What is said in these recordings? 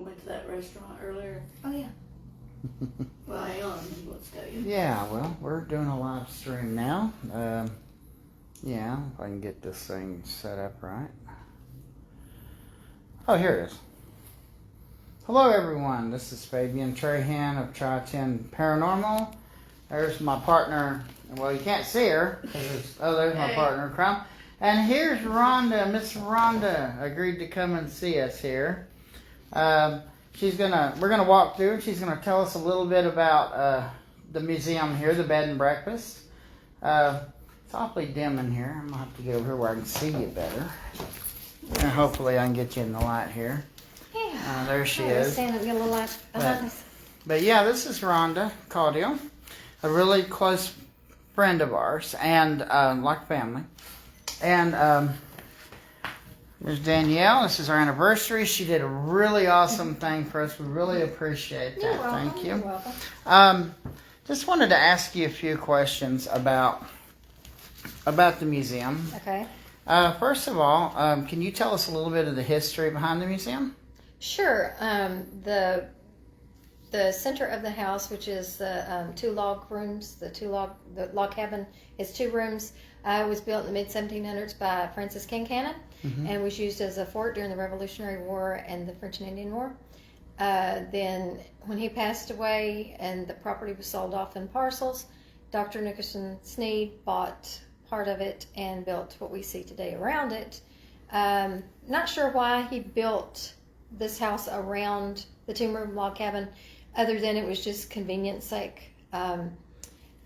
we went to that restaurant earlier. Oh, yeah. Well, hang on. Let's tell you. Yeah, well, we're doing a live stream now. Yeah, if I can get this thing set up right. Oh, here it is. Hello, everyone. This is Fabian TRiTn of TRiTn Paranormal. There's my partner. Well, you can't see her. There's my partner, Crumb. And here's Ronda. Miss Ronda agreed to come and see us here. We're gonna walk through, and she's gonna tell us a little bit about the museum here, the bed and breakfast. It's awfully dim in here. I'm gonna have to get over here where I can see you better. And hopefully I can get you in the light here. Yeah. There she is. Stand up, get a little light behind us. But yeah, this is Ronda Caudill, a really close friend of ours, and like family. And there's Danielle. This is our anniversary. She did a really awesome thing for us. We really appreciate that. You're welcome. Thank you. You're welcome. Just wanted to ask you a few questions about the museum. Okay. First of all, can you tell us a little bit of the history behind the museum? Sure. The center of the house, which is the two log rooms, the log cabin is 2 rooms. Was built in the mid-1700s by Francis King Cannon, and was used as a fort during the Revolutionary War and the French and Indian War. Then, when he passed away and the property was sold off in parcels, Dr. Nickerson Snead bought part of it and built what we see today around it. Not sure why he built this house around the 2-room log cabin, other than it was just convenience sake.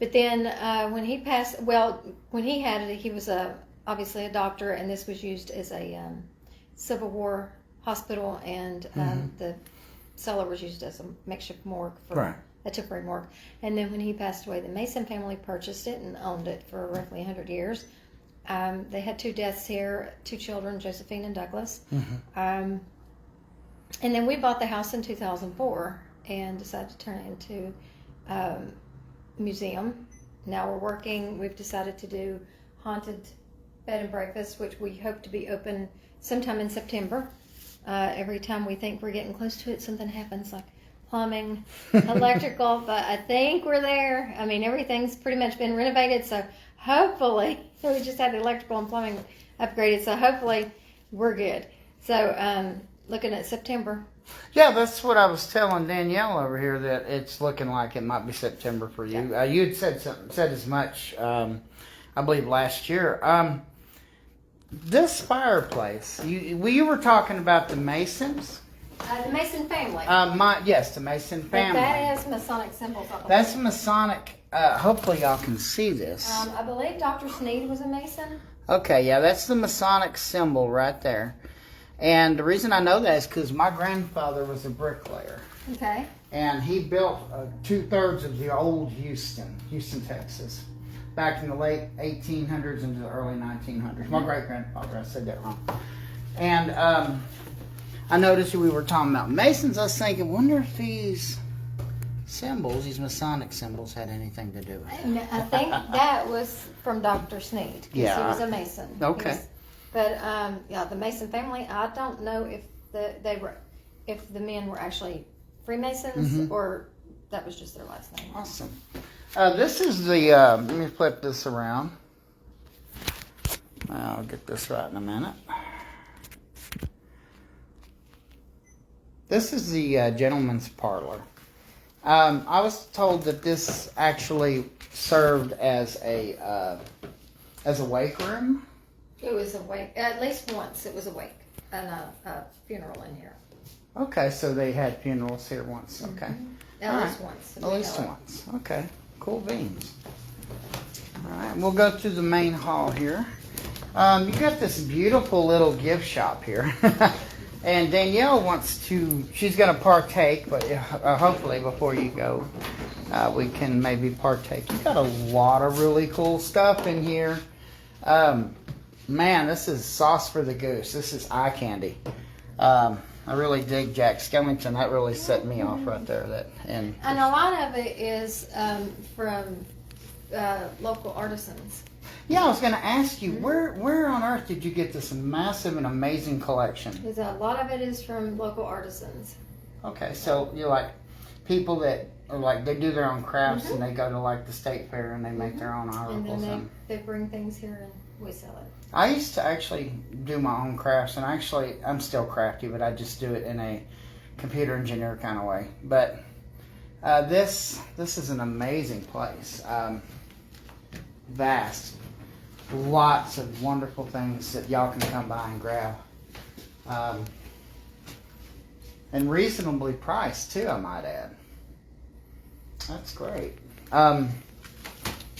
But then when he passed, when he had it, he was obviously a doctor, and this was used as a Civil War hospital, and the cellar was used as a makeshift morgue for a temporary morgue. And then when he passed away, the Mason family purchased it and owned it for roughly 100 years. They had 2 deaths here, 2 children, Josephine and Douglas. And then we bought the house in 2004 and decided to turn it into museum. Now we've decided to do haunted bed and breakfast, which we hope to be open sometime in September. Every time we think we're getting close to it, something happens, like plumbing, electrical, but I think we're there. I mean, everything's pretty much been renovated, so hopefully, we just had the electrical and plumbing upgraded, so hopefully we're good. So looking at September. Yeah, that's what I was telling Danielle over here, that it's looking like it might be September for you. Yeah. You had said as much, I believe, last year. This fireplace, you were talking about the Masons? The Mason family. Yes, the Mason family. But that has Masonic symbols on it. That's Masonic. Hopefully y'all can see this. I believe Dr. Snead was a Mason. Okay, yeah, that's the Masonic symbol right there. And the reason I know that is because my grandfather was a bricklayer. Okay. And he built 2/3 of the old Houston, Texas, back in the late 1800s into the early 1900s. My great-grandfather, I said that wrong. And I noticed we were talking about Masons. I was thinking, wonder if these symbols, these Masonic symbols, had anything to do with it. I think that was from Dr. Snead. Yeah. He was a Mason. Okay. But the Mason family, I don't know if the men were actually Freemasons or that was just their last name. Awesome. This is the, let me flip this around. I'll get this right in a minute. This is the gentleman's parlor. I was told that this actually served as a wake room. It was a wake. At least once it was a wake and a funeral in here. Okay, so they had funerals here once. Okay. At least once. At least once. Okay. Cool beans. All right, we'll go to the main hall here. You got this beautiful little gift shop here. And Danielle she's going to partake, but hopefully before you go, we can maybe partake. You got a lot of really cool stuff in here. Man, this is sauce for the goose. This is eye candy. I really dig Jack Skellington. That really set me off right there. And a lot of it is from local artisans. Yeah, I was going to ask you, where on earth did you get this massive and amazing collection? Because a lot of it is from local artisans. Okay, so you're like people that are like, they do their own crafts and they go to like the state fair and they make their own And articles. then they bring things here and we sell it. I used to actually do my own crafts, and actually I'm still crafty, but I just do it in a computer engineer kind of way. But this is an amazing place. Vast. Lots of wonderful things that y'all can come by and grab. And reasonably priced too, I might add. That's great. Yeah,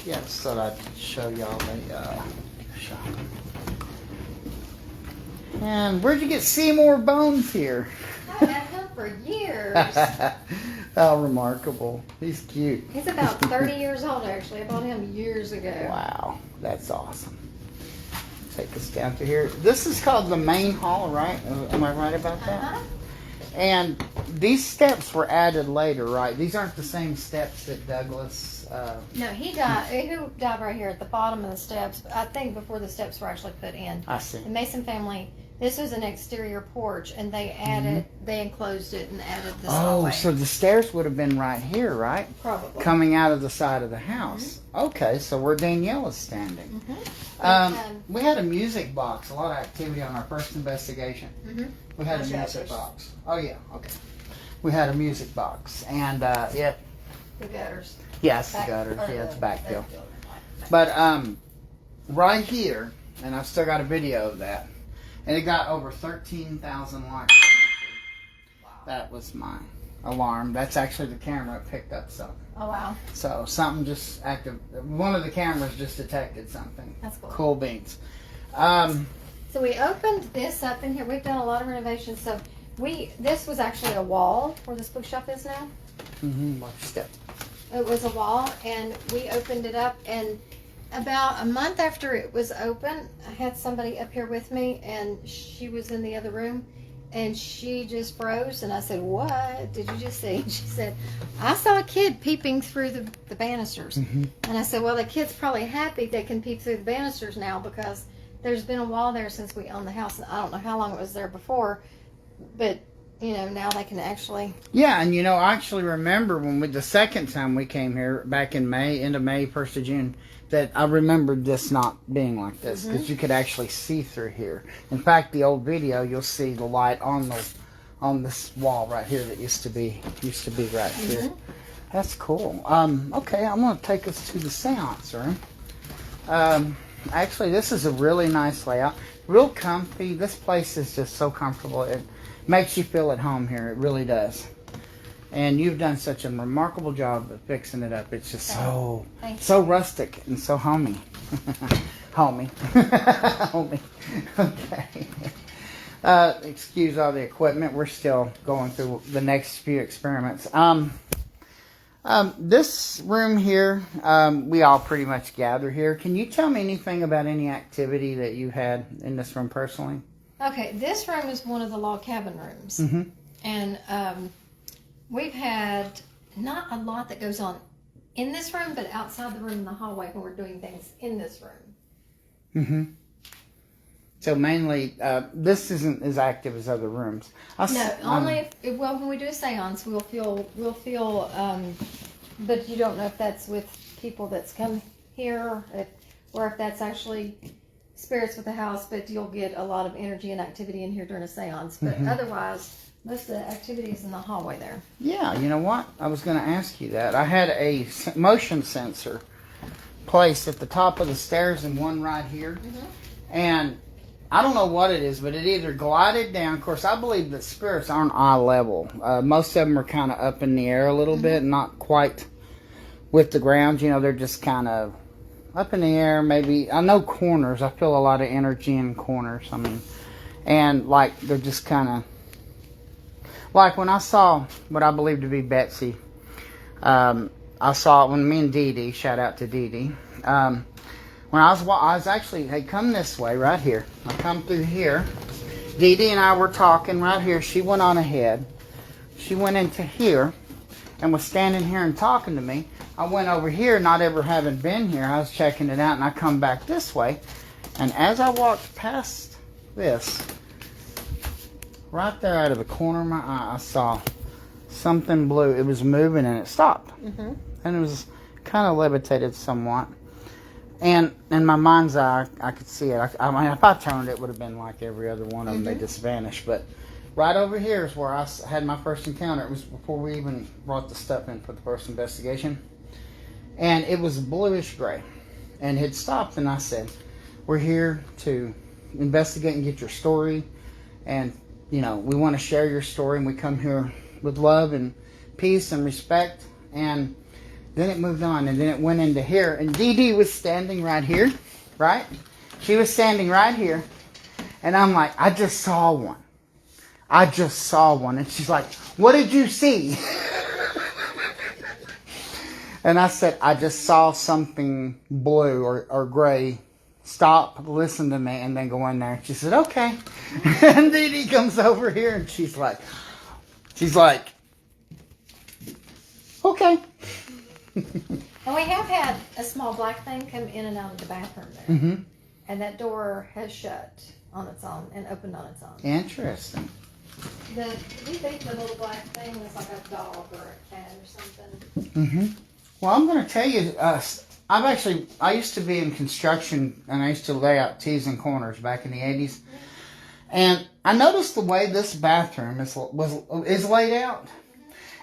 just thought I'd show y'all the shop. And where'd you get Seymour Bones here? I had him for years. How remarkable. He's cute. He's about 30 years old, actually. I bought him years ago. Wow, that's awesome. Take us down to here. This is called the main hall, right? Am I right about that? And these steps were added later, right? These aren't the same steps that Douglas... No, he died right here at the bottom of the steps. I think before the steps were actually put in. I see. The Mason family, this was an exterior porch, and they added, they enclosed it and added this hallway. so the stairs would have been right here, right? Probably. Coming out of the side of the house. Okay, so where Danielle is standing. We had a music box, a lot of activity on our first investigation. We had a music box. Oh yeah, okay. We had a music box, and The gutters. yes, the gutters. Yeah, it's backfill. But right here, and I've still got a video of that, and it got over 13,000 likes. Wow. That was my alarm. That's actually the camera that picked up something. Oh wow. So something just active. One of the cameras just detected something. That's cool. Cool beans. So we opened this up in here. We've done a lot of renovations. So this was actually a wall where this bookshelf is now. Watch step. It was a wall, and we opened it up, and about a month after it was open, I had somebody up here with me, and she was in the other room, and she just froze, and I said, "What did you just see?" And she said, "I saw a kid peeping through the banisters." And I said, "Well, the kid's probably happy they can peep through the banisters now, because there's been a wall there since we owned the house, and I don't know how long it was there before, but now they can actually..." Yeah, and I actually remember when the second time we came here back in May, end of May, 1st of June, that I remembered this not being like this, because you could actually see through here. In fact, the old video, you'll see the light on this wall right here that used to be right here. That's cool. Okay, I'm going to take us to the seance room. Actually, this is a really nice layout. Real comfy. This place is just so comfortable. It makes you feel at home here. It really does. And you've done such a remarkable job of fixing it up. It's just so rustic and so homey. Homey. Homey. Okay. Excuse all the equipment. We're still going through the next few experiments. This room here, we all pretty much gather here. Can you tell me anything about any activity that you had in this room personally? Okay, this room is one of the log cabin rooms. And we've had not a lot that goes on in this room, but outside the room in the hallway when we're doing things in this room. So mainly, this isn't as active as other rooms. Only when we do a seance, we'll feel, but you don't know if that's with people that's come here, or if that's actually spirits with the house, but you'll get a lot of energy and activity in here during a seance. But otherwise, most of the activity is in the hallway there. Yeah, you know what? I was going to ask you that. I had a motion sensor placed at the top of the stairs and one right here. And I don't know what it is, but it either glided down. Of course, I believe that spirits aren't eye level. Most of them are kind of up in the air a little bit, not quite with the ground. They're just kind of up in the air. Maybe, I know corners. I feel a lot of energy in corners. And like they're just kind of, like when I saw what I believe to be Betsy, I saw it when me and Dee Dee, shout out to Dee Dee, when I was actually, hey, come this way, right here. I come through here. Dee Dee and I were talking right here. She went on ahead. She went into here and was standing here and talking to me. I went over here, not ever having been here. I was checking it out, and I come back this way. And as I walked past this, right there out of the corner of my eye, I saw something blue. It was moving and it stopped. Mm-hmm. And it was kind of levitated somewhat. And in my mind's eye, I could see it. I mean, if I turned, it would have been like every other one of them. They just vanished. But right over here is where I had my first encounter. It was before we even brought the stuff in for the first investigation. And it was bluish gray. And it stopped, and I said, we're here to investigate and get your story. And, you know, we want to share your story, and we come here with love and peace and respect. And then it moved on, and then it went into here. And Dee Dee was standing right here, right? She was standing right here. And I'm like, I just saw one. I just saw one. And she's like, what did you see? And I said, I just saw something blue or gray. Stop, listen to me, and then go in there. She said, okay. And Dee Dee comes over here, and she's like, okay. And we have had a small black thing come in and out of the bathroom there. Mm-hmm. And that door has shut on its own and opened on its own. Interesting. Do you think the little black thing was like a dog or a cat or something? Mm-hmm. Well, I'm going to tell you, I used to be in construction, and I used to lay out T's and corners back in the 80s. And I noticed the way this bathroom is laid out.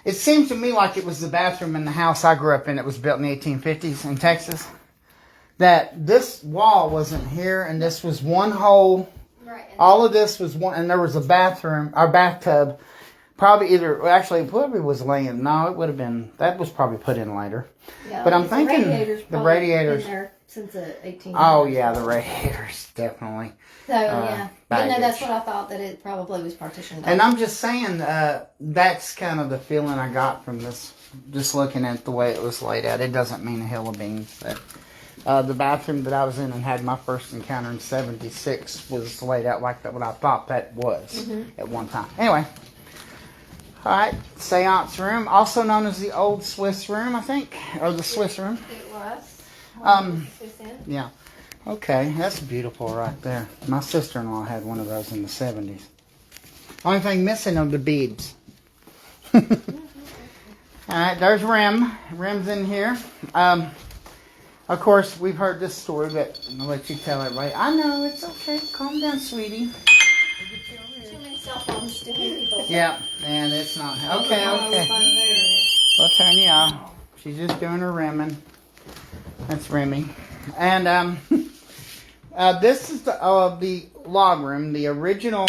It seems to me like it was the bathroom in the house I grew up in. It was built in the 1850s in Texas. That this wall wasn't here, and this was one hole. Right. All of this was one, and there was a bathroom, or bathtub. Probably was laying. No, it would have been. That was probably put in later. Yeah, but I'm thinking the radiators been there since the 1800s. Oh yeah, the radiators definitely. So yeah, but no, baggage. that's what I thought, that it probably was partitioned. And I'm just saying, that's kind of the feeling I got from this. Just looking at the way it was laid out, it doesn't mean a hill of beans. But the bathroom that I was in and had my first encounter in '76 was laid out like that. What I thought that was at one time. Anyway. All right, seance room, also known as the old Swiss room, I think, or the Swiss room. It was. Yeah. Okay, that's beautiful right there. My sister-in-law had one of those in the 70s. Only thing missing are the beads. All right, there's Rim. Rim's in here. Of course, we've heard this story, but I'll let you tell everybody. I know, it's okay. Calm down, sweetie. Too many cell phones, too many people. Yeah, and it's not. Okay. We'll turn you off. She's just doing her rimming. That's Remy. And this is the log room, the original.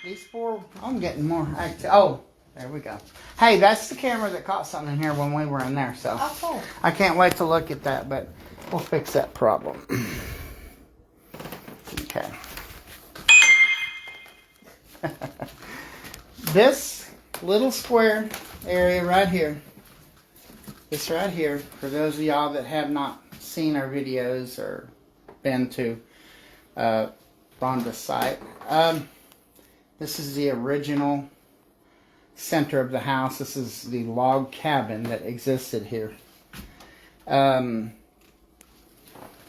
These four. I'm getting more. Oh, there we go. Hey, that's the camera that caught something in here when we were in there. So cool. I can't wait to look at that, but we'll fix that problem. Okay. This little square area right here, this right here, for those of y'all that have not seen our videos or been to Ronda's site, this is the original center of the house. This is the log cabin that existed here. That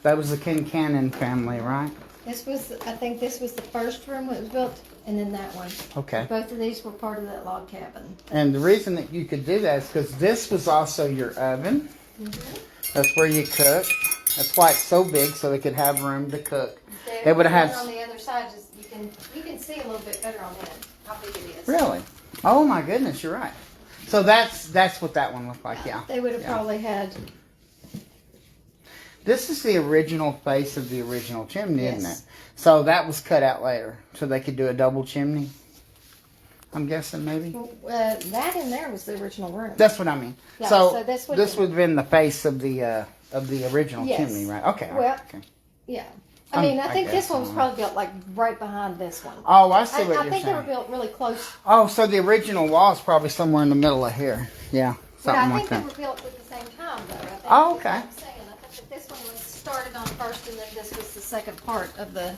was the Kincannon family, right? I think this was the first room that was built, and then that one. Okay. Both of these were part of that log cabin. And the reason that you could do that is because this was also your oven. Mm-hmm. That's where you cook. That's why it's so big, so they could have room to cook. They would have had. On the other side, you can see a little bit better on that how big it is. Really? Oh my goodness, you're right. So that's what that one looked like. Yeah. They would have probably had. This is the original face of the original chimney, Yes. isn't it? So that was cut out later, so they could do a double chimney. I'm guessing maybe. Well, that in there was the original room. That's what I mean. Yeah, so this would have been the face of the original Yes. chimney, right? Okay. Well, okay. Yeah. I think guess this one was so. probably built like right behind this one. Oh, I see what I you're think saying. they were built really close. Oh, so the original wall is probably somewhere in the middle of here. Yeah, But something I like think they that. were built at the same time, though. I think Oh, okay. That's what I'm saying. I think that this one was started on first, and then this was the second part of the.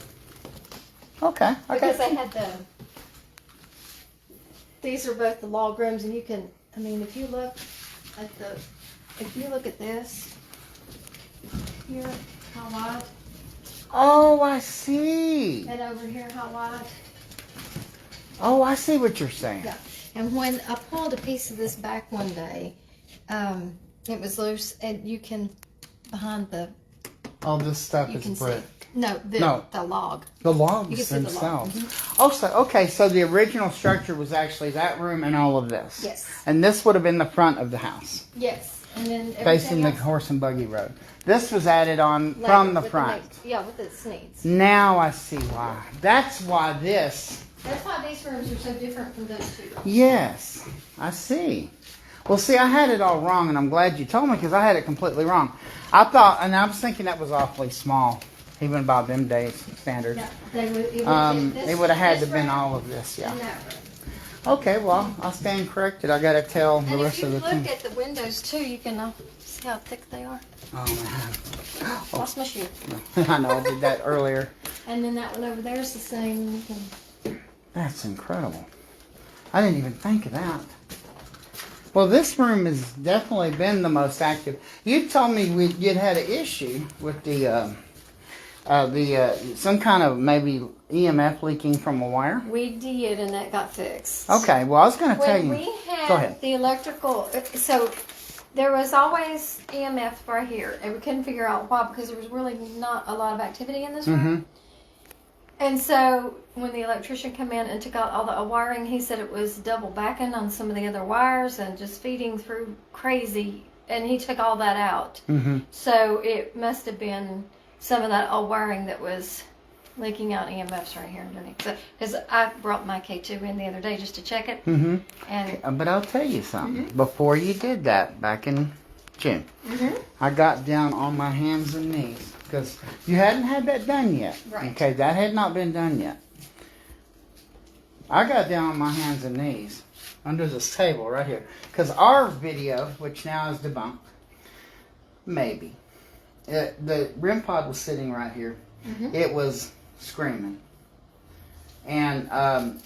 Okay. Because they had the. These are both the log rooms, and you can. I mean, if you look at this here, how wide, Oh, I see. and over here, how wide. Oh, I see what you're saying. Yeah. And when I pulled a piece of this back one day, it was loose, and you can, behind the, All this stuff you is can brick. see. No, the log. The You logs can see the log. themselves. Oh, so okay. So the original structure was actually that room and all of this. Yes. And this would have been the front of the house, Yes. And then facing the else, horse and buggy road. This was added on later from the with front. with the Sneads. Now I see why. That's why this. That's why these rooms are so different from those two rooms. Yes, I see. Well, see, I had it all wrong, and I'm glad you told me because I had it completely wrong. I thought, and I was thinking that was awfully small, even by them days standards. No, It would have had to been all of this, yeah. Okay, well, I'll stand corrected. I got to tell the And rest if of you the look team. at the windows too, you can see how thick they are. Oh, man. Lost my shoe. I know, I did that earlier. And then that one over there is the same. That's incredible. I didn't even think of that. Well, this room has definitely been the most active. You told me you'd had an issue with the some kind of maybe EMF leaking from a wire. We did, and that got fixed. Okay, well, I was going to tell When you. we Go ahead. had the electrical, so there was always EMF right here, and we couldn't figure out why because there was really not a lot of activity in this room. Mm-hmm. And so when the electrician came in and took out all the wiring, he said it was double backing on some of the other wires and just feeding through crazy. And he took all that out. Mm-hmm. So it must have been some of that old wiring that was leaking out EMFs right here underneath. Because I brought my K2 in the other day just to check it. Mm-hmm. And But I'll tell you something. Before you did that, back in June, I got down on my hands and knees. Because you hadn't had that done yet. Right. Okay, that had not been done yet. I got down on my hands and knees under this table right here. Because our video, which now is debunked, maybe, the REM pod was sitting right here. It was screaming. And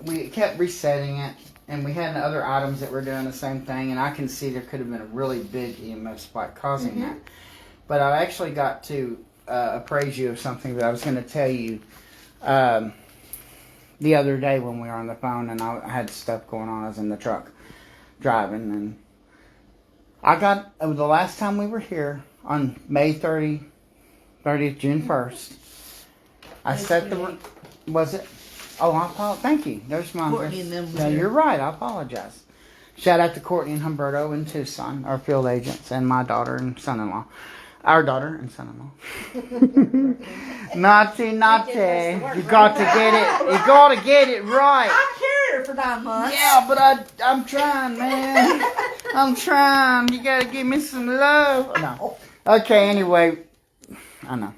we kept resetting it. And we had other items that were doing the same thing. And I can see there could have been a really big EMF spike causing that. But I actually got to appraise you of something that I was going to tell you the other day when we were on the phone and I had stuff going on. I was in the truck driving. And I got, the last time we were here on May 30th, June 1st, I set the, was it? Oh, I apologize. Thank you. There's my, Courtney and them was no, here. you're right. I apologize. Shout out to Courtney and Humberto in Tucson, our field agents, and my daughter and son-in-law. Our daughter and son-in-law. Naughty. You got to get it. You got to get it right. I carried her for 9 months. Yeah, but I'm trying, man. I'm trying. You got to give me some love. No. Okay. Anyway, I know.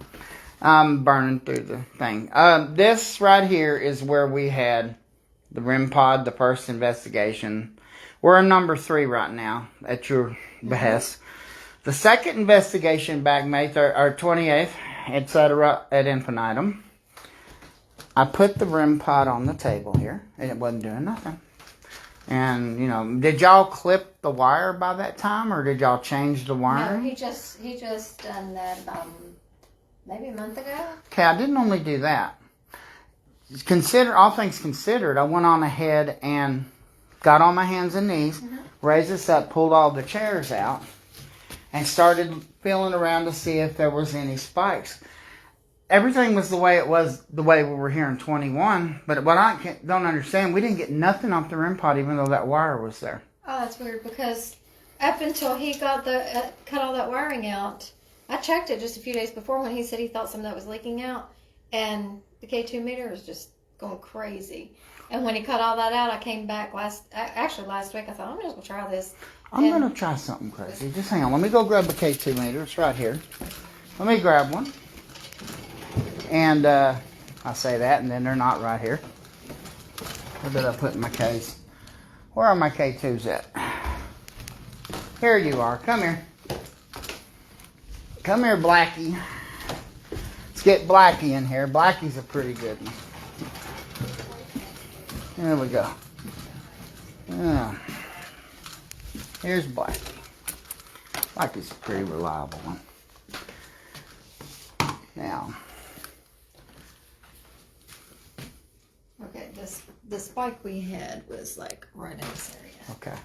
I'm burning through the thing. This right here is where we had the REM pod, the first investigation. We're in number 3 right now, at your behest. The second investigation back May 28th, etc. ad infinitum. I put the REM pod on the table here, and it wasn't doing nothing. And, you know, did y'all clip the wire by that time, or did y'all change the wire? no, he just done that about maybe a month ago. Okay, I didn't only do that. Consider all things considered, I went on ahead and got on my hands and knees, raised this up, pulled all the chairs out, and started feeling around to see if there was any spikes. Everything was the way it was, the way we were here in 21. But what I don't understand, we didn't get nothing off the REM pod, even though that wire was there. Oh, that's weird because up until he got the cut all that wiring out, I checked it just a few days before when he said he thought some of that was leaking out, and the K2 meter was just going crazy. And when he cut all that out, I came back last week. I thought, I'm just going to try this. I'm going to try something crazy. Just hang on. Let me go grab the K2 meter. It's right here. Let me grab one. And I say that, and then they're not right here. Where did I put in my case? Where are my K2s at? Here you are. Come here. Come here, Blackie. Let's get Blackie in here. Blackie's a pretty good one. There we go. Yeah. Here's Blackie. Blackie's a pretty reliable one. Now. Okay, this spike we had was like right in this area. Okay.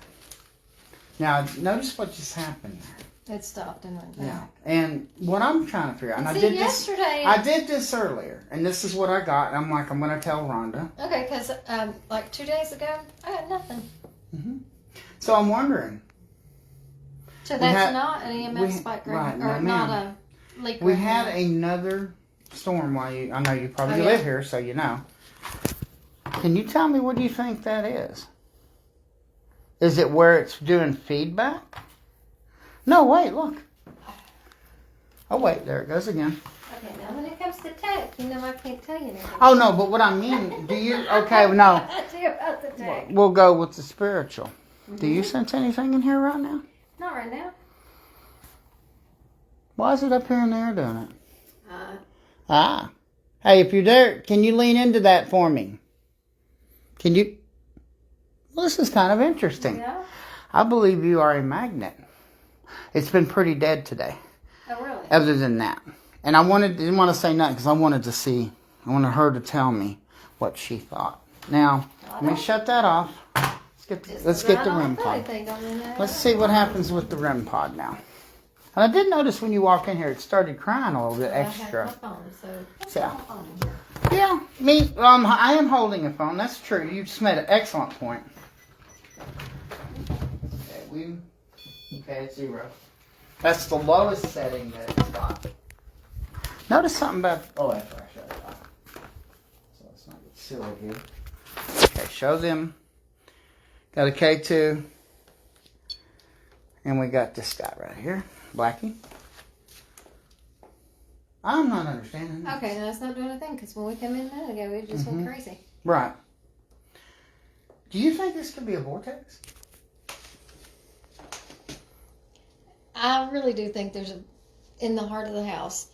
Now, notice what just happened there. It stopped and went back. Yeah. And what I'm trying to figure out, and See, I did this earlier, and this is what I got. And I'm like, I'm going to tell Rhonda. Okay, because like 2 days ago, I had nothing. Mm-hmm. So I'm wondering. So that's not an EMF spike, right? Or not a leak. We had another storm while I know you probably live here, so you know. Can you tell me what do you think that is? Is it where it's doing feedback? No, wait, look. Oh, wait, there it goes again. Okay, now when it comes to tech, you know I can't tell you anything. Oh, no, but what I mean, do you, okay, no. I tell you about the tech. We'll go with the spiritual. Mm-hmm. Do you sense anything in here right now? Not right now. Why is it up here in the air doing it? Hey, if you're there, can you lean into that for me? Can you? Well, this is kind of interesting. Yeah. I believe you are a magnet. It's been pretty dead today. Oh, really? Other than that. And I didn't want to say nothing because I wanted her to tell me what she thought. Now, let me shut that off. Let's get the REM pod. Let's see what happens with the REM pod now. And I did notice when you walk in here, it started crying a little bit extra. I have my phone, Yeah, me. I am holding a phone. That's true. You just made an excellent point. Okay, it's 0. That's the lowest setting that it's got. Notice something about. Oh, that's right. Shut it off. So let's not get silly here. Okay, show them. Got a K2, and we got this guy right here, Blackie. I'm not understanding this. Okay, now it's not doing a thing because when we come in a minute ago, it just went crazy. Right. Do you think this could be a vortex? I really do think there's in the heart of the house.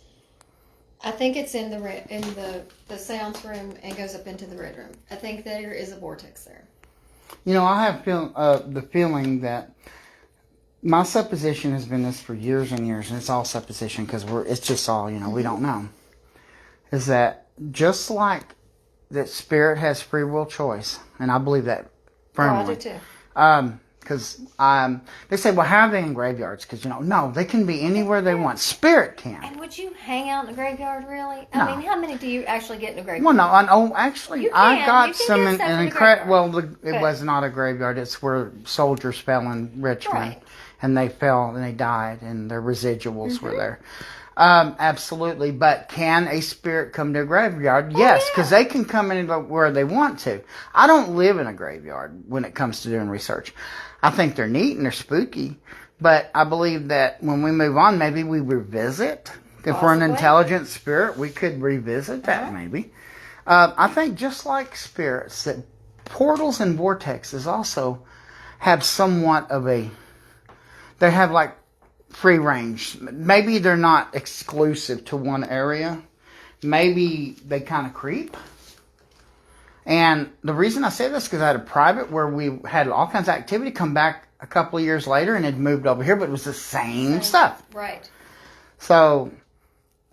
I think it's in the sounds room and goes up into the red room. I think there is a vortex there. You know, I have the feeling that my supposition has been this for years and years, and it's all supposition because it's just all, we don't know. Is that just like that spirit has free will choice, and I believe that firmly. Oh, I do too. Because they say, well, how are they in graveyards? Because, no, they can be anywhere they want. Spirit can. And would you hang out in a graveyard, really? No. I mean, how many do you actually get in a graveyard? Well, no, actually, I got some in incredible. Well, it was not a graveyard. It's where soldiers fell in Richmond. Right. And they fell and they died, and their residuals were there. Absolutely. But can a spirit come to a graveyard? Yes, because they can come in where they want to. I don't live in a graveyard when it comes to doing research. I think they're neat and they're spooky. But I believe that when we move on, maybe we revisit. If we're an intelligent spirit, we could revisit that maybe. I think just like spirits, that portals and vortexes also have somewhat of a... They have like free range. Maybe they're not exclusive to one area. Maybe they kind of creep. And the reason I say this is because I had a private where we had all kinds of activity come back a couple of years later and it moved over here, but it was the same stuff. Right. So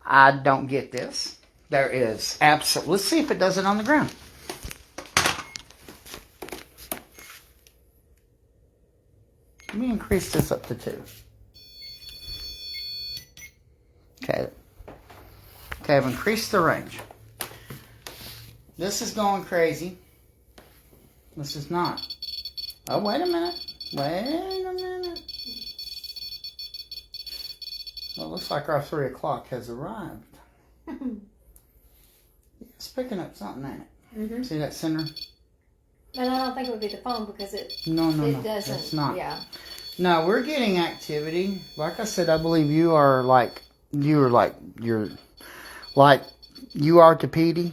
I don't get this. There is absolutely. Let's see if it does it on the ground. Let me increase this up to 2. Okay. Okay, I've increased the range. This is going crazy. This is not. Oh, wait a minute. Wait a minute. Well, it looks like our 3 o'clock has arrived. It's picking up something, ain't it? Mm-hmm. See that center? And I don't think it would be the phone because it doesn't. It's not. Yeah. No, we're getting activity. Like I said, I believe you are to Petey.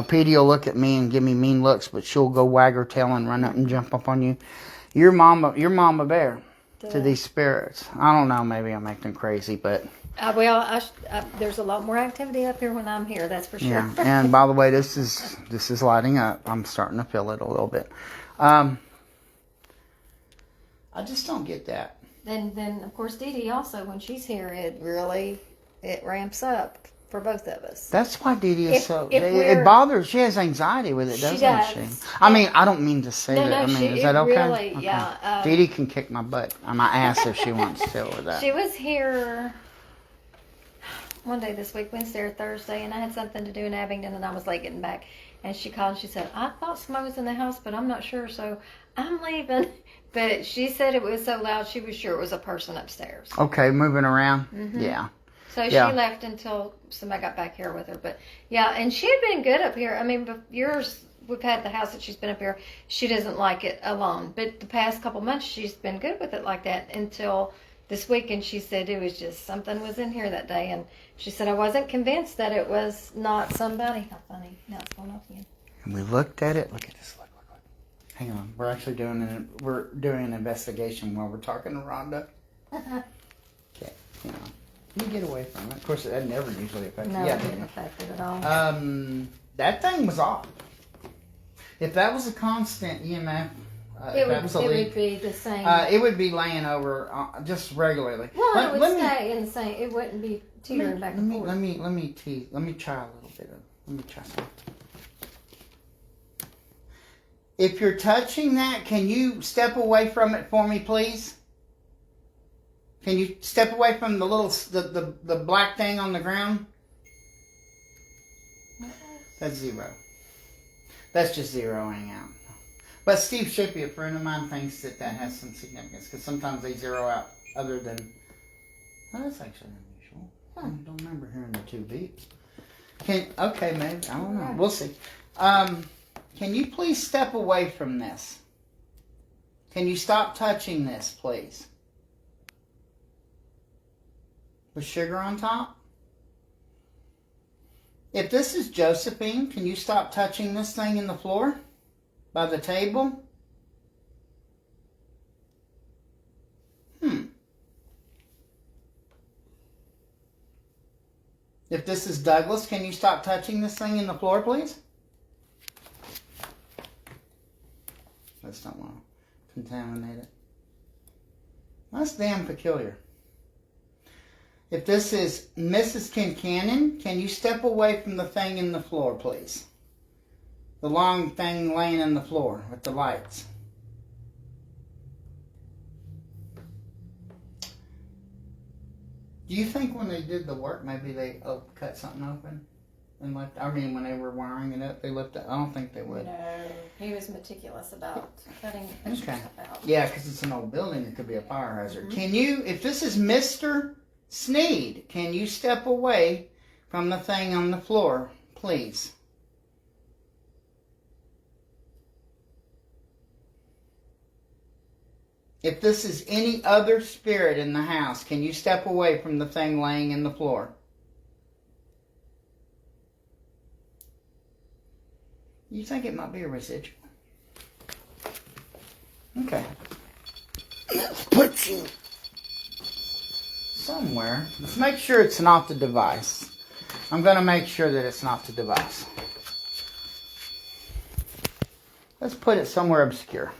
Petey will look at me and give me mean looks, but she'll go wag her tail and run up and jump up on you. You're mama bear to these spirits. I don't know, maybe I make them crazy, but... there's a lot more activity up here when I'm here, that's for sure. Yeah, and by the way, this is lighting up. I'm starting to feel it a little bit. I just don't get that. Then of course, Dee Dee also, when she's here, it ramps up. for both of us. That's why Dee Dee is so... if It bothers... She has anxiety with it, doesn't she? does. I mean, I don't mean to say No, that. I mean, is that okay? Really, okay. yeah. Dee Dee can kick my butt, my ass if she wants to with that. She was here one day this week, Wednesday or Thursday, and I had something to do in Abingdon, and I was late getting back. And she called and she said, I thought somebody was in the house, but I'm not sure, so I'm leaving. But she said it was so loud, she was sure it was a person upstairs. Okay, moving around? Mm-hmm. Yeah. So she left until somebody got back here with her. But yeah, and she had been good up here. I mean, we've had the house that she's been up here. She doesn't like it alone. But the past couple months, she's been good with it like that until this week. And she said it was just something was in here that day. And she said, I wasn't convinced that it was not somebody. How funny. Now it's going off again. And we looked at it. Look at this. Look. Hang on. We're actually doing an investigation while we're talking to Ronda. Okay. Hang on. You get away from it. Of course, that never usually affects you. No, it didn't affect it at all. That thing was off. If that was a constant EMF, it would be the same. It would be laying over just regularly. Well, it would stay in the same. It wouldn't be teetering back and forth. Let me try a little bit of. Let me try something. If you're touching that, can you step away from it for me, please? Can you step away from the little the black thing on the ground? That's 0. That's just zeroing out. But Steve Shippey, a friend of mine, thinks that has some significance because sometimes they zero out other than. Well, that's actually unusual. I don't remember hearing the 2 beeps. Okay, maybe I don't know. We'll see. Can you please step away from this? Can you stop touching this, please? With sugar on top? If this is Josephine, can you stop touching this thing in the floor? By the table? If this is Douglas, can you stop touching this thing in the floor, please? Let's not want to contaminate it. That's damn peculiar. If this is Mrs. Kincannon, can you step away from the thing in the floor, please? The long thing laying in the floor with the lights. Do you think when they did the work, maybe they cut something open? And left, I mean, when they were wiring it up, they left it. I don't think they would. No, he was meticulous about cutting extra stuff out. Yeah, because it's an old building. It could be a fire hazard. Can you, if this is Mr. Snead, can you step away from the thing on the floor, please? If this is any other spirit in the house, can you step away from the thing laying in the floor? You think it might be a residual? Okay. Let's put you somewhere. Let's make sure it's not the device. I'm going to make sure that it's not the device. Let's put it somewhere obscure.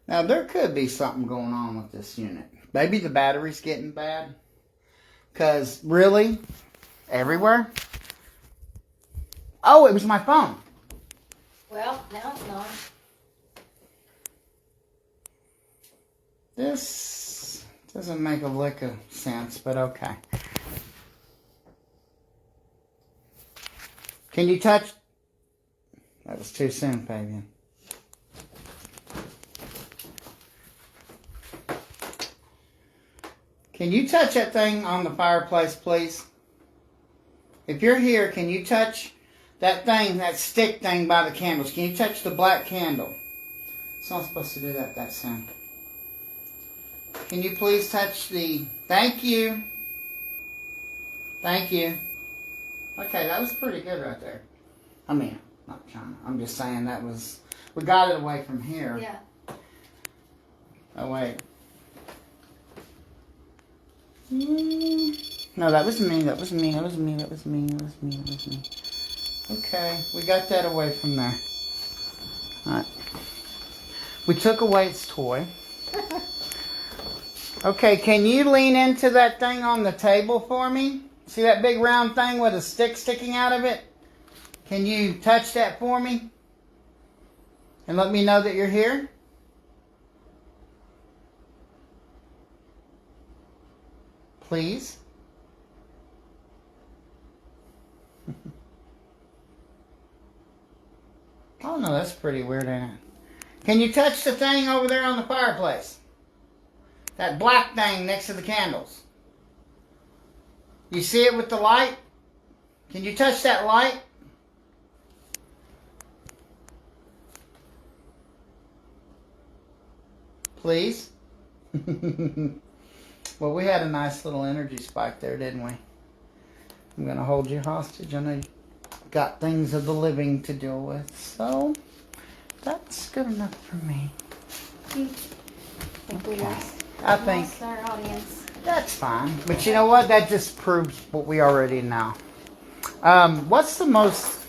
Now, there could be something going on with this unit. Maybe the battery's getting bad. Because, really? Everywhere? Oh, it was my phone. Well, now it's not. This doesn't make a lick of sense, but okay. Can you touch? That was too soon, Fabian. Can you touch that thing on the fireplace, please? If you're here, can you touch that thing, that stick thing by the candles? Can you touch the black candle? It's not supposed to do that soon. Can you please touch the... Thank you. Thank you. Okay, that was pretty good right there. I mean, not trying. I'm just saying that was... We got it away from here. Yeah. Oh, wait. No, that was me. That was me. That was me. That was me. That was me. That was me. Okay, we got that away from there. Alright. We took away its toy. Okay, can you lean into that thing on the table for me? See that big round thing with a stick sticking out of it? Can you touch that for me? And let me know that you're here? Please? Oh no, that's pretty weird, ain't it? Can you touch the thing over there on the fireplace? That black thing next to the candles. You see it with the light? Can you touch that light? Please? Well, we had a nice little energy spike there, didn't we? I'm going to hold you hostage. I know you got things of the living to deal with, so that's good enough for me. I think our audience. That's fine. But you know what? That just proves what we already know. What's the most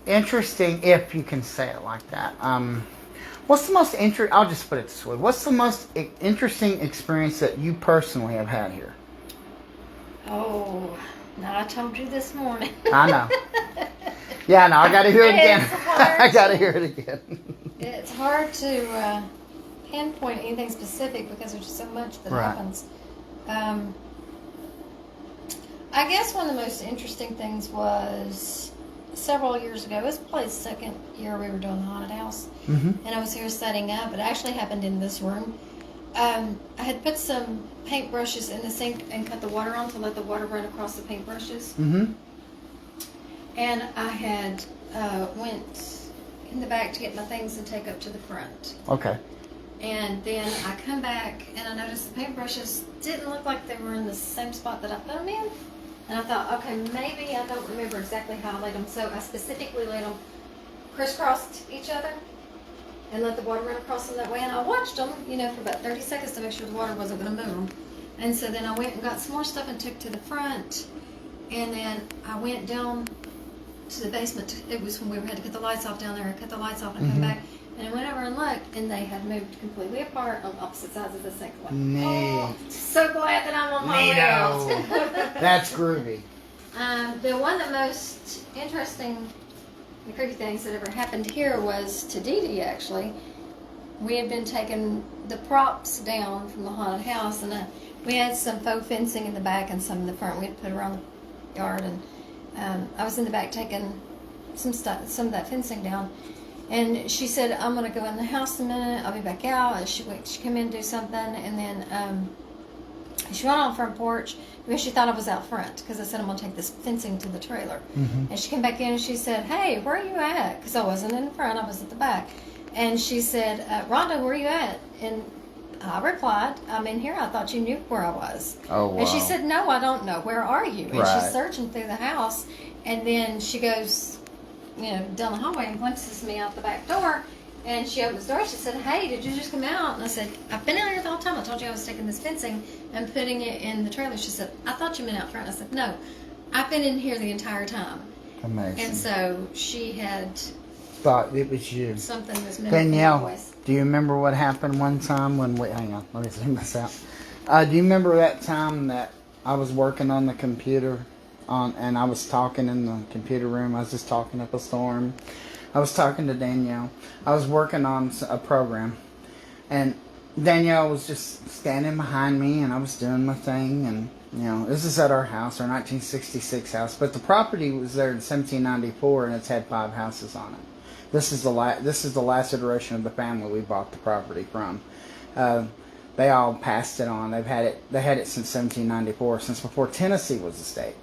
interesting, if you can say it like that, what's the most I'll just put it this way. What's the most interesting experience that you personally have had here? Oh, now I told you this morning. I know. Yeah, no, I got to hear it again. I got to hear it again. It's hard to pinpoint anything specific because there's just so much that happens. I guess one of the most interesting things was several years ago. It was probably the second year we were doing the haunted house, and I was here setting up. It actually happened in this room. I had put some paintbrushes in the sink and cut the water on to let the water run across the paintbrushes. And I had went in the back to get my things and take up to the front. Okay. And then I come back and I noticed the paintbrushes didn't look like they were in the same spot that I put them in. And I thought, okay, maybe I don't remember exactly how I laid them. So I specifically laid them crisscrossed each other and let the water run across them that way. And I watched them, for about 30 seconds to make sure the water wasn't going to move them. And so then I went and got some more stuff and took to the front. And then I went down to the basement. It was when we had to cut the lights off down there. I cut the lights off and come back. And I went over and looked, and they had moved completely apart on opposite sides of the sink. Neat. Oh, so glad that I'm on my way out. That's groovy. The one of the most interesting and creepy things that ever happened here was to Dee Dee, actually. We had been taking the props down from the haunted house, and we had some faux fencing in the back and some in the front. We had put around the yard, and I was in the back taking some of that fencing down. And she said, I'm going to go in the house in a minute. I'll be back out. And she came in and do something. And then she went on the front porch because she thought I was out front because I said, I'm going to take this fencing to the trailer. And she came back in and she said, hey, where are you at? Because I wasn't in the front. I was at the back. And she said, Rhonda, where are you at? And I replied, I'm in here. I thought you knew where I was. Oh, wow. And she said, no, I don't know. Where are you? And Right. she's searching through the house. And then she goes, down the hallway and glimpses me out the back door, and she opens the door. She said, hey, did you just come out? And I said, I've been out here the whole time. I told you I was taking this fencing and putting it in the trailer. She said, I thought you meant out front. I said, no, I've been in here the entire time. Amazing. And so she had Thought it was you. something that's mimic Danielle, my voice. do you remember what happened one time when hang on, let me zoom this out. Do you remember that time that I was working on the computer and I was talking in the computer room? I was just talking up a storm. I was talking to Danielle. I was working on a program, and Danielle was just standing behind me, and I was doing my thing. And this is at our house, our 1966 house, but the property was there in 1794, and it's had 5 houses on it. This is the last iteration of the family we bought the property from. They all passed it on. They had it since 1794, since before Tennessee was a state.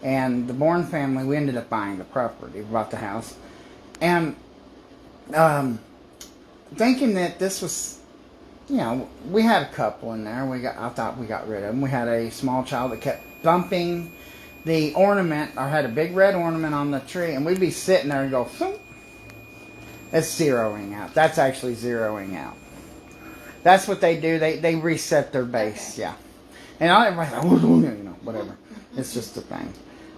And the Bourne family, we ended up buying the property, bought the house, and thinking that this was, we had a couple in there. I thought we got rid of them. We had a small child that kept bumping the ornament, or had a big red ornament on the tree, and we'd be sitting there and go, thump. It's zeroing out. That's actually zeroing out. That's what they do. They reset their base, okay. Yeah. And everybody's like, whatever. It's just a thing.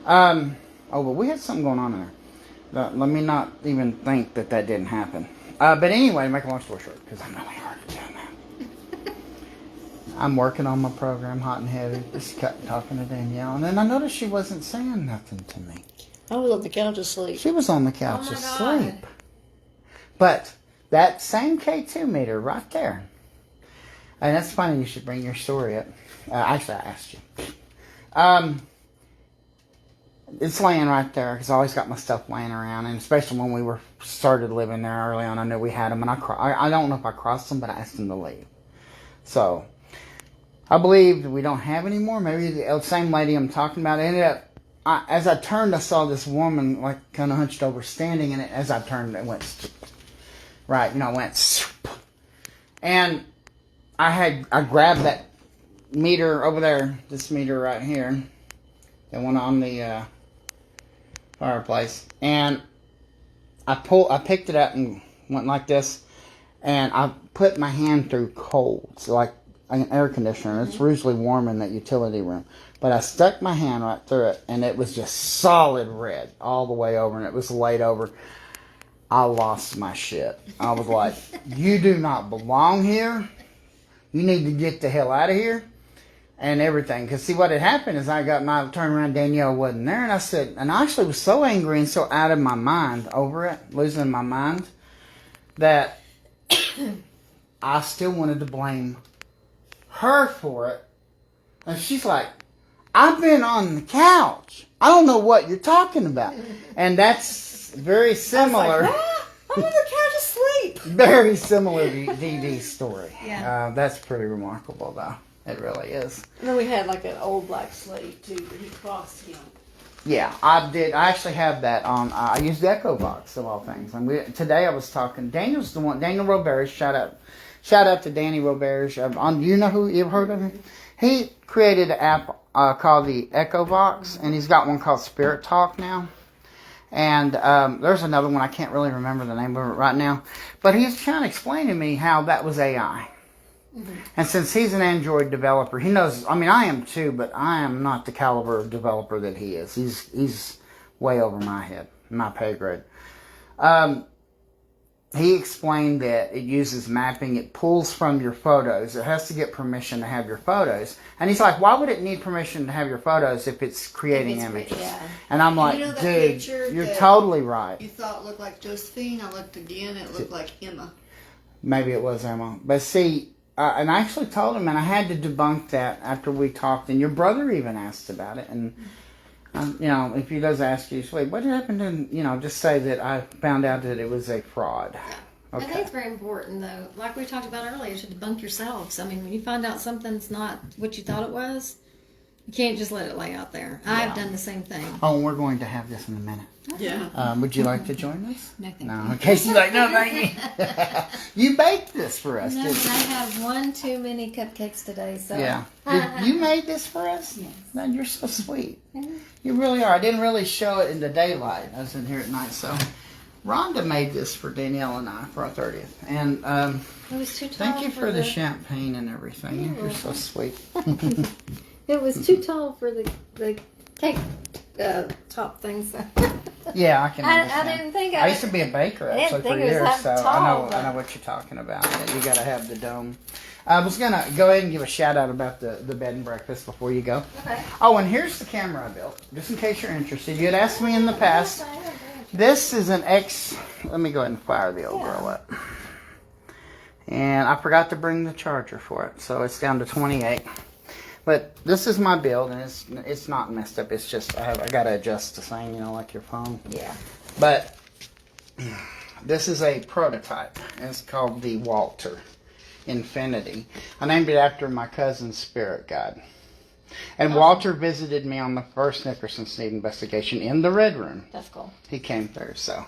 But we had something going on in there. Let me not even think that didn't happen. But anyway, to make a long story short, because I'm really hard at doing I'm working on my program, hot and heavy. Just talking to Danielle, and then I noticed she wasn't saying nothing to me. I was on the couch asleep. She was on the couch Oh my asleep. God. But that same K2 meter right there. And that's funny. You should bring your story up. Actually, I asked you. It's laying right there because I always got my stuff laying around, and especially when we started living there early on, I knew we had them, and I don't know if I crossed them, but I asked them to leave. So I believe we don't have any more. Maybe the same lady I'm talking about ended up. As I turned, I saw this woman like kind of hunched over, standing, and as I turned, it went right. It went, and I grabbed that meter over there, this meter right here, the one on the fireplace, and I picked it up and went like this, and I put my hand through cold, so like an air conditioner. It's usually warm in that utility room, but I stuck my hand right through it, and it was just solid red all the way over, and it was laid over. I lost my shit. I was like, you do not belong here. You need to get the hell out of here. And everything. Because see, what had happened is I turned around, Danielle wasn't there, and I said, and I actually was so angry and so out of my mind over it, losing my mind, that I still wanted to blame her for it. And she's like, I've been on the couch. I don't know what you're talking about. And that's very similar. I was like, I'm on the couch asleep. Very similar to DD's story. Yeah. That's pretty remarkable, though. It really is. And then we had like an old black slave too, but he crossed him. Yeah, I did. I actually have that on. I used the Echo Box of all things. And today I was talking. Daniel's the one. Daniel Roberge. Shout out to Danny Roberge. You know who you've heard of him? He created an app called the Echo Box, and he's got one called Spirit Talk now. And there's another one I can't really remember the name of it right now. But he's trying to explain to me how that was AI. Mm-hmm. And since he's an Android developer, he knows. I mean, I am too, but I am not the caliber of developer that he is. He's way over my head, my pay grade. He explained that it uses mapping. It pulls from your photos. It has to get permission to have your photos. And he's like, why would it need permission to have your photos if it's creating images? Yeah. And I'm like, dude, you're totally right. You thought it looked like Josephine. I looked again. It looked like Emma. Maybe it was Emma. But see, and I actually told him, and I had to debunk that after we talked. And your brother even asked about it. And, if he does ask you, wait, what happened to, just say that I found out that it was a fraud. Okay. I think it's very important, though. Like we talked about earlier, to debunk yourselves. I mean, when you find out something's not what you thought it was, you can't just let it lay out there. Yeah. I've done the same thing. Oh, and we're going to have this in a minute. Yeah. Would you like to join us? No, thank no. you. Okay, she's like, no, thank you. You baked this for us, no, didn't but you? I have one too many cupcakes today, so. Yeah. You made this for us? Yes. Man, you're so sweet. Mm-hmm. You really are. I didn't really show it in the daylight. I was in here at night, so. Rhonda made this for Danielle and I for our 30th. And it was too tall. Thank you for the champagne and everything. You're so sweet. It was too tall for the cake top things. Yeah, I can understand. I didn't think I used to be a baker actually for years, so I know what you're talking about. Yeah, you got to have the dome. I was gonna go ahead and give a shout out about the bed and breakfast before you go. Okay. Oh, and here's the camera I built, just in case you're interested. You had asked me in the past. This is an Let me go ahead and fire the old girl up. And I forgot to bring the charger for it, so it's down to 28. But this is my build, and it's not messed up. It's just I gotta adjust the thing, like your phone. Yeah. But this is a prototype. It's called the Walter Infinity. I named it after my cousin's spirit guide. And Walter visited me on the first Nickerson Snead investigation in the Red Room. That's cool. He came through, so.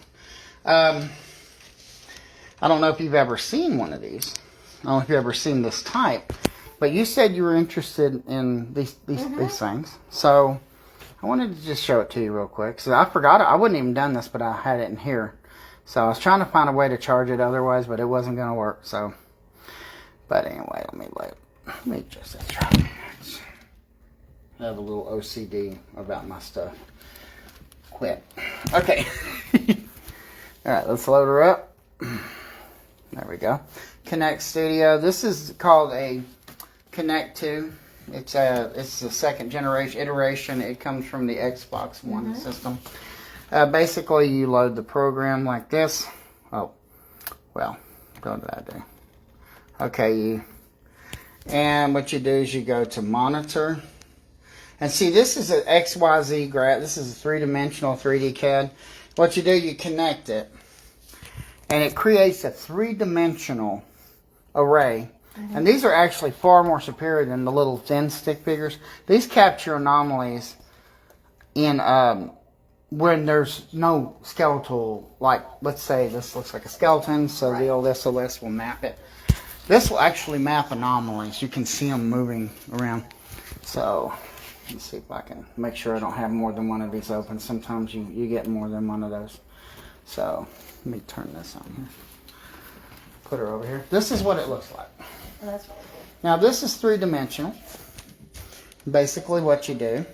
I don't know if you've ever seen one of these. I don't know if you've ever seen this type. But you said you were interested in these things. So I wanted to just show it to you real quick. So I forgot it. I wouldn't even done this, but I had it in here. So I was trying to find a way to charge it otherwise, but it wasn't going to work. So, but anyway, let me just try. I have a little OCD about my stuff. Quit. Okay. All right, let's load her up. There we go. Connect Studio. This is called a connect to. It's the second generation iteration. It comes from the Xbox One system. Basically, you load the program like this. Oh, well, what did I do? Okay, and what you do is you go to monitor. And see, this is an XYZ graph. This is a three-dimensional 3D CAD. What you do, you connect it. And it creates a three-dimensional array. And these are actually far more superior than the little thin stick figures. These capture anomalies in when there's no skeletal, like, let's say this looks like a skeleton, so the old SLS will map it. This will actually map anomalies. You can see them moving around. So, let's see if I can make sure I don't have more than one of these open. Sometimes you get more than one of those. So, let me turn this on here. Put her over here. This is what it looks like. Oh, that's really cool. Now, this is three-dimensional. Basically, what you do...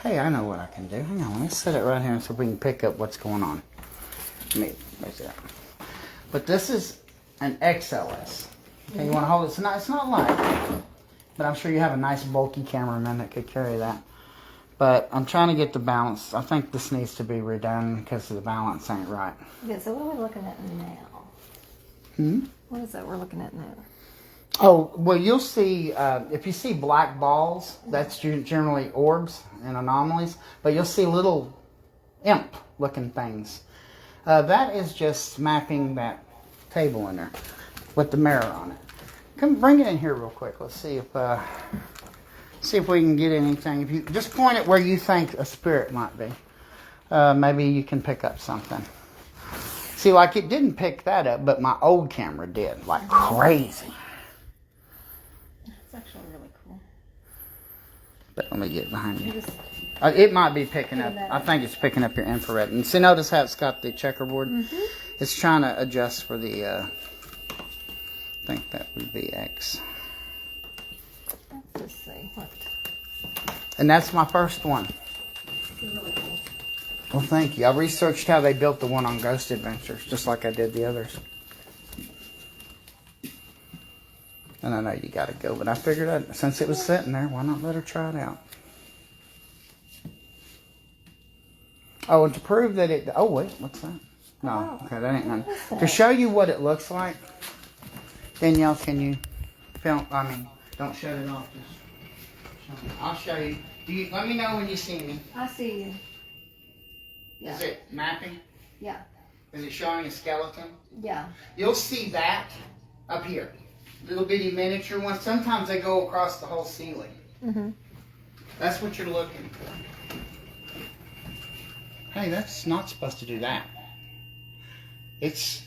Hey, I know what I can do. Hang on, let me set it right here so we can pick up what's going on. Let me raise it up. But this is an XLS. Okay, you want to hold it? It's not light, but I'm sure you have a nice bulky cameraman that could carry that. But I'm trying to get the balance. I think this needs to be redone because the balance ain't right. Yeah, so what are we looking at now? What is that we're looking at now? Oh, well, you'll see, if you see black balls, that's generally orbs and anomalies, but you'll see little imp-looking things. That is just mapping that table in there with the mirror on it. Come bring it in here real quick. Let's see if we can get anything. If you just point it where you think a spirit might be, maybe you can pick up something. See, like it didn't pick that up, but my old camera did, like crazy. It's actually really cool. But let me get behind you. It might be picking up. I think it's picking up your infrared. And see, notice how it's got the checkerboard? It's trying to adjust for the, I think that would be X. Let's see. What? And that's my first one. Really cool. Well, thank you. I researched how they built the one on Ghost Adventures, just like I did the others. And I know you got to go, but I figured since it was sitting there, why not let her try it out? Oh, and to prove that it... Oh, wait, what's that? No, okay, that ain't none. To show you what it looks like, Danielle, can you film... don't shut it off. Just I'll show you. Let me know when you see me. I see you. Yeah. Is it mapping? Yeah. Is it showing a skeleton? Yeah. You'll see that up here. Little bitty miniature ones. Sometimes they go across the whole ceiling. That's what you're looking for. Hey, that's not supposed to do that. It's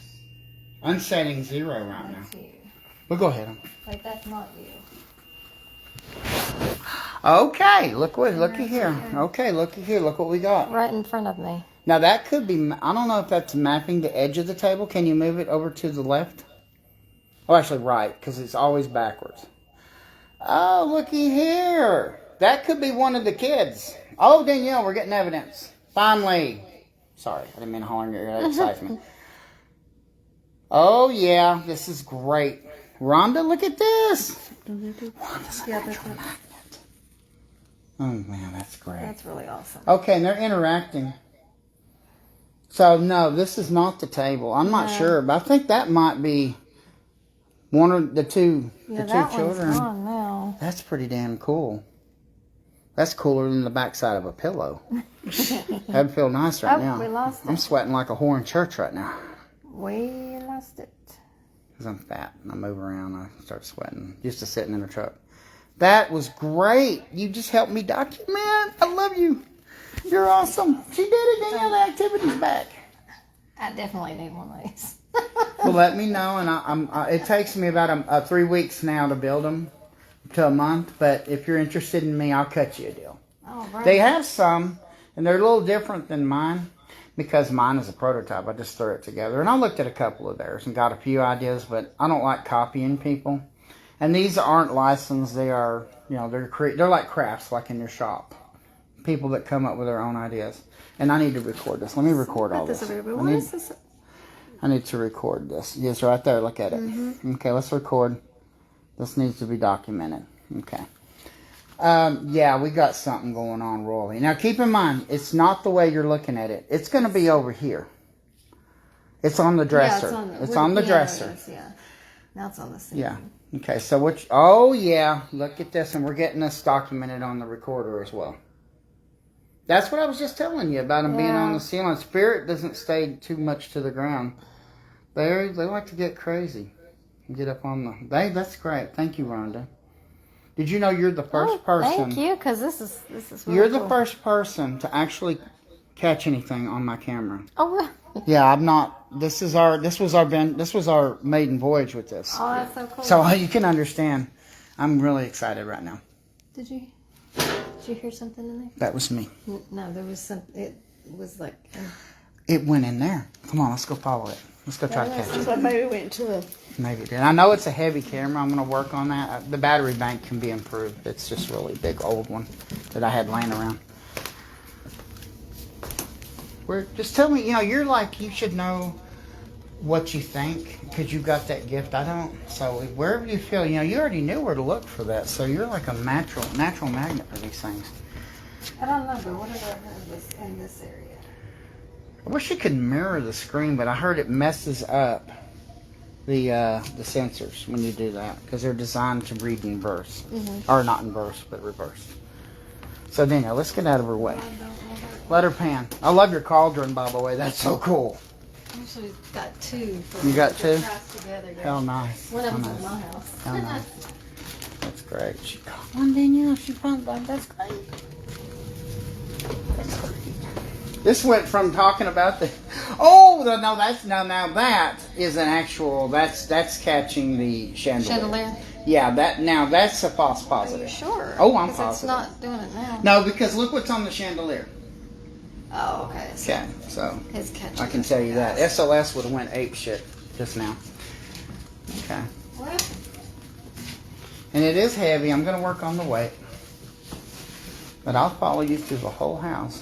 unsetting 0 right That's now. you. Well, go ahead. Like, that's not you. Okay, looky here. Okay, looky here. Look what we got. Right in front of me. Now that could be, I don't know if that's mapping the edge of the table. Can you move it over to the left? Oh, actually right, because it's always backwards. Oh, looky here. That could be one of the kids. Oh, Danielle, we're getting evidence. Finally. Sorry, I didn't mean to holler in your ear. That excites me. Oh, yeah, this is great. Ronda, look at this. Ronda's an actual magnet. Oh, man, that's great. That's really awesome. Okay, and they're interacting. So, no, this is not the table. I'm not sure, but I think that might be one of the two, Yeah, the two that children. one's gone now. That's pretty damn cool. That's cooler than the backside of a pillow. That'd feel nice right now. We lost I'm it. sweating like a whore in church right now. We lost it. Because I'm fat and I move around, I start sweating. Used to sitting in a truck. That was great. You just helped me document. I love you. You're awesome. She did it. Danielle, the activity's back. I definitely need one of these. Well, let me know. And it takes me about 3 weeks now to build them to a month. But if you're interested in me, I'll cut you a deal. Oh, right. They have some, and they're a little different than mine because mine is a prototype. I just threw it together. And I looked at a couple of theirs and got a few ideas, but I don't like copying people. And these aren't licensed. They are, they're like crafts, like in your shop. People that come up with their own ideas. And I need to record this. Let me record all this. What is this? I need to record this. Yes, right there. Look at it. Okay, let's record. This needs to be documented. Okay. Yeah, we got something going on, Roy. Now, keep in mind, it's not the way you're looking at it. It's going to be over here. It's on the dresser. Yeah, it's on the dresser. Yeah. Now it's on the ceiling. Yeah. Okay, so which... Oh, yeah. Look at this, and we're getting this documented on the recorder as well. That's what I was just telling you about them being on the ceiling. Spirit doesn't stay too much to the ground. They like to get crazy. Get up on the... that's great. Thank you, Rhonda. Did you know you're the first person... Thank you, because this is really You're cool. the first person to actually catch anything on my camera. Oh, really? Yeah, I'm not... This was our maiden voyage with this. Oh, that's so cool. So you can understand. I'm really excited right now. Did you hear something in there? That was me. No, there was some. It was like. It went in there. Come on, let's go follow it. Let's go try to catch it. So maybe we went to a... Maybe it did. I know it's a heavy camera. I'm going to work on that. The battery bank can be improved. It's just a really big old one that I had laying around. Just tell me, you're like, you should know what you think because you got that gift. I don't. So wherever you feel, you already knew where to look for that. So you're like a natural magnet for these things. I don't know, but what did I heard in this area? I wish you could mirror the screen, but I heard it messes up the sensors when you do that because they're designed to read in verse. Or not in verse, but reverse. So Danielle, let's get out of her way. Let her pan. I love your cauldron, by the way. That's so cool. I actually got two. You got two? Together, Hell nice. One of them's Hell in nice. my house. Hell nice. That's great. She got one, Danielle. She found one. That's great. That's great. This went from talking about the... Oh, no, now that is an actual... That's catching the chandelier. Chandelier? Yeah, that's a false Are positive. you sure? Oh, I'm 'Cause positive. it's not doing it now. No, because look what's on the chandelier. Oh, okay. Okay, so It's catching. I can tell you that. SLS would have went ape shit just now. Okay. Well, And it is heavy. I'm going to work on the weight. But I'll follow you through the whole house.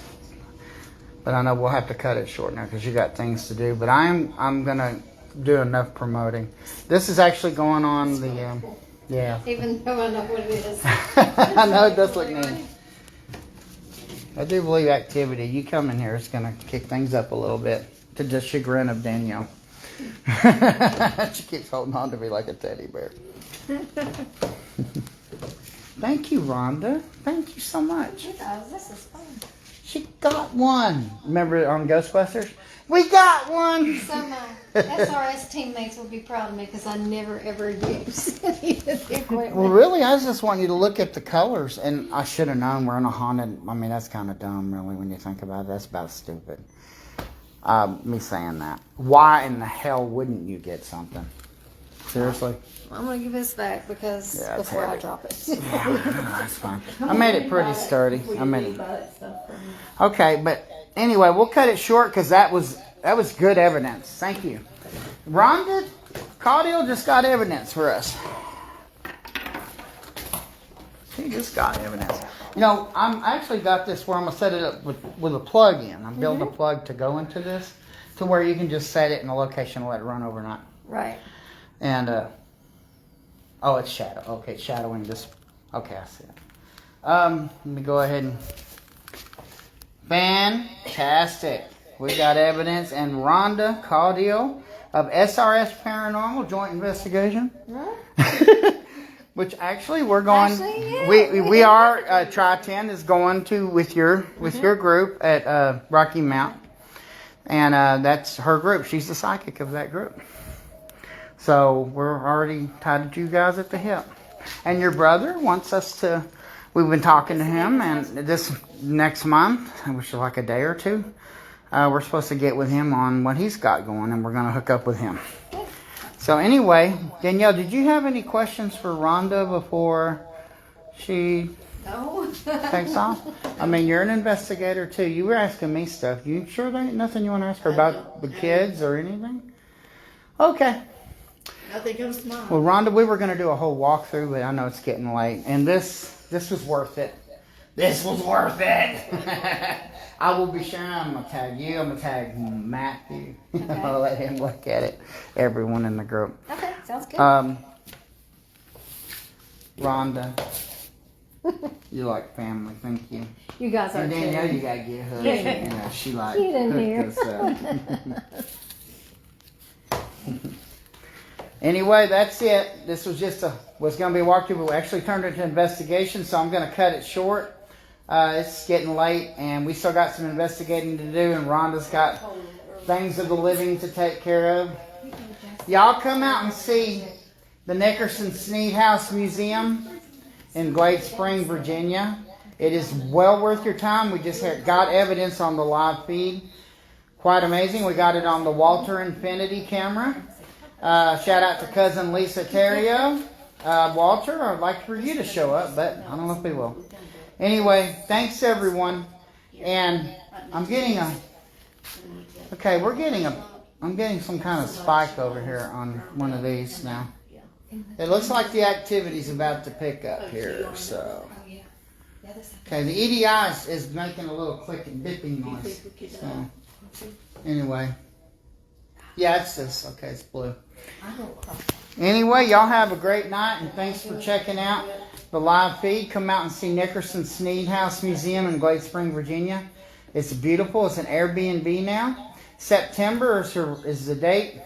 But I know we'll have to cut it short now because you got things to do. But I'm going to do enough promoting. This is actually going on the... yeah. even though I know what it is. I know it does look neat. I do believe activity. You come in here, it's going to kick things up a little bit to the chagrin of Danielle. She keeps holding on to me like a teddy bear. Thank you, Rhonda. Thank you so much. You guys, this is fun. She got one. Remember on Ghostbusters? We got one. So my SRS teammates will be proud of me because I never ever use any of the equipment. Well, really, I just want you to look at the colors, and I should have known we're in a haunted. I mean, that's kind of dumb, really, when you think about it. That's about stupid. Me saying that. Why in the hell wouldn't you get something? Seriously? I'm gonna give this back because Yeah, it's before I heavy. drop it. Yeah, that's fine. I made it pretty sturdy. I made it. Stuff from... Okay, but anyway, we'll cut it short because that was good evidence. Thank you. Ronda, Caudill just got evidence for us. He just got evidence. I'm actually got this where I'm going to set it up with a plug in. I'm building a plug to go into this to where you can just set it in a location and let it run overnight. Right. And, it's shadow. Okay, it's shadowing this. Okay, I see it. Let me go ahead and... Fantastic. We got evidence. And Rhonda Caudill of SRS Paranormal Joint Investigation. Which actually we're going... We are... TRiTn is going to with your group at Rocky Mount. And that's her group. She's the psychic of that group. So we're already tied to you guys at the hip. And your brother wants us to... We've been talking to him, and this next month, which is like a day or two, we're supposed to get with him on what he's got going, and we're going to hook up with him. So anyway, Danielle, did you have any questions for Rhonda before she takes off? I mean, you're an investigator, too. You were asking me stuff. You sure there ain't nothing you want to ask her about the kids or anything? Okay. Nothing comes to mind. Well, Rhonda, we were going to do a whole walkthrough, but I know it's getting late. And this was worth it. This was worth it. I will be sure I'm going to tag you. I'm going to tag Matthew. Okay. I'll let him look at it. Everyone in the group. Okay, sounds good. Rhonda, You're like family. Thank you. You guys are And too. Danielle, you gotta get her. Yeah. You know, she like Get in here. hooked us up. Anyway, that's it. This was just was going to be a walkthrough, but we actually turned it into an investigation, so I'm going to cut it short. It's getting late, and we still got some investigating to do, and Rhonda's got things of the living to take care of. Y'all come out and see the Nickerson Snead House Museum in Glade Spring, Virginia. It is well worth your time. We just got evidence on the live feed. Quite amazing. We got it on the Walter Infinity camera. Shout out to cousin Lisa Terrio. Walter, I'd like for you to show up, but I don't know if he will. Anyway, thanks everyone. And I'm getting I'm getting some kind of spike over here on one of these now. It looks like the activity's about to pick up here, so. Okay, the EDI is making a little clicking, dipping noise. So, anyway. Yeah, it's this. Okay, it's blue. Anyway, y'all have a great night, and thanks for checking out the live feed. Come out and see Nickerson Snead House Museum in Glade Spring, Virginia. It's beautiful. It's an Airbnb now. September is the date.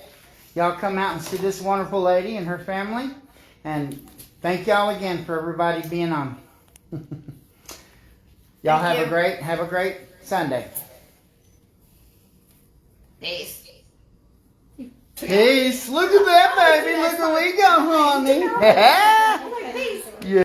Y'all come out and see this wonderful lady and her family. And thank y'all again for everybody being on. Y'all have a great Sunday. Peace. Peace. Look at that, baby. Look where we go, honey.